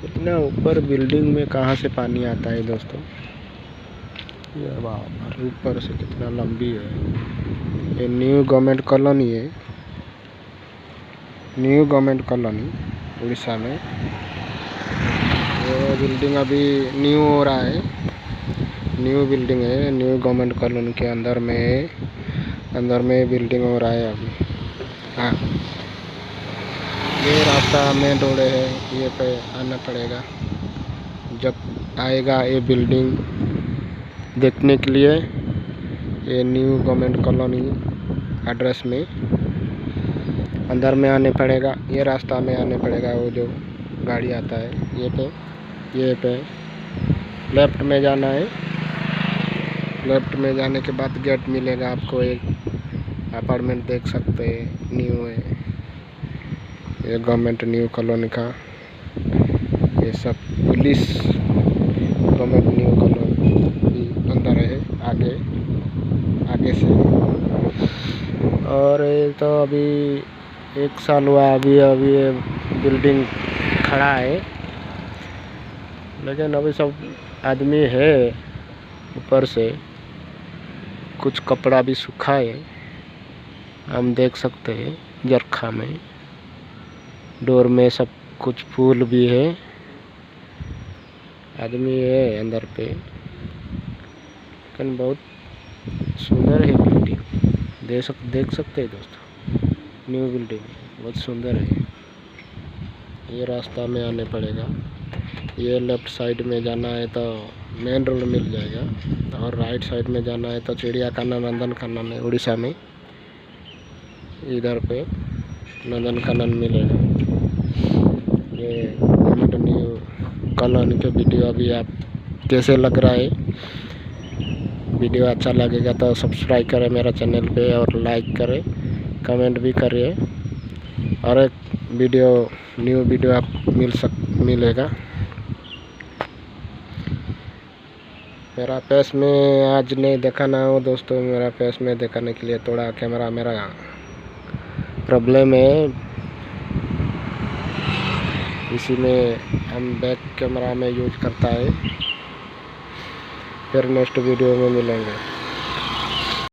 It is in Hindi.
इतना ऊपर बिल्डिंग में कहाँ से पानी आता है दोस्तों। ये बाप ऊपर से कितना लंबी है। ये न्यू गवर्नमेंट कॉलोनी है, न्यू गवर्नमेंट कॉलोनी उड़ीसा में। ये बिल्डिंग अभी न्यू हो रहा है, न्यू बिल्डिंग है। न्यू गवर्नमेंट कॉलोनी के अंदर में बिल्डिंग हो रहा है अभी। हाँ, ये रास्ता मेन रोड है, ये पे आना पड़ेगा। जब आएगा ये बिल्डिंग देखने के लिए, ये न्यू गवर्नमेंट कॉलोनी एड्रेस में अंदर में आने पड़ेगा। ये रास्ता में आने पड़ेगा, वो जो गाड़ी आता है ये पे लेफ्ट में जाना है। लेफ्ट में जाने के बाद गेट मिलेगा आपको। एक अपार्टमेंट देख सकते हैं, न्यू है ये गवर्नमेंट न्यू कॉलोनी का। ये सब पुलिस गवर्नमेंट न्यू कॉलोनी अंदर है, आगे से। और ये तो अभी 1 साल हुआ अभी ये बिल्डिंग खड़ा है, लेकिन अभी सब आदमी है ऊपर से। कुछ कपड़ा भी सूखा है, हम देख सकते हैं जरखा में। डोर में सब कुछ फूल भी है, आदमी है अंदर पे। लेकिन बहुत सुंदर है बिल्डिंग, देख सकते हैं दोस्तों। न्यू बिल्डिंग बहुत सुंदर है। ये रास्ता में आने पड़ेगा। ये लेफ्ट साइड में जाना है तो मेन रोड मिल जाएगा, और राइट साइड में जाना है तो चिड़ियाखाना नंदनकानन है उड़ीसा में। इधर पे नंदनकानन मिलेगा। ये गवर्नमेंट न्यू कॉलोनी के वीडियो अभी आप कैसे लग रहा है। वीडियो अच्छा लगेगा तो सब्सक्राइब करें मेरा चैनल पे, और लाइक करें, कमेंट भी करिए। और एक न्यू वीडियो आप मिलेगा। मेरा फेस में आज नहीं दिखाना हो दोस्तों, मेरा फेस में दिखाने के लिए थोड़ा कैमरा मेरा प्रॉब्लम है। इसी में हम बैक कैमरा में यूज करता है। फिर नेक्स्ट वीडियो में मिलेंगे।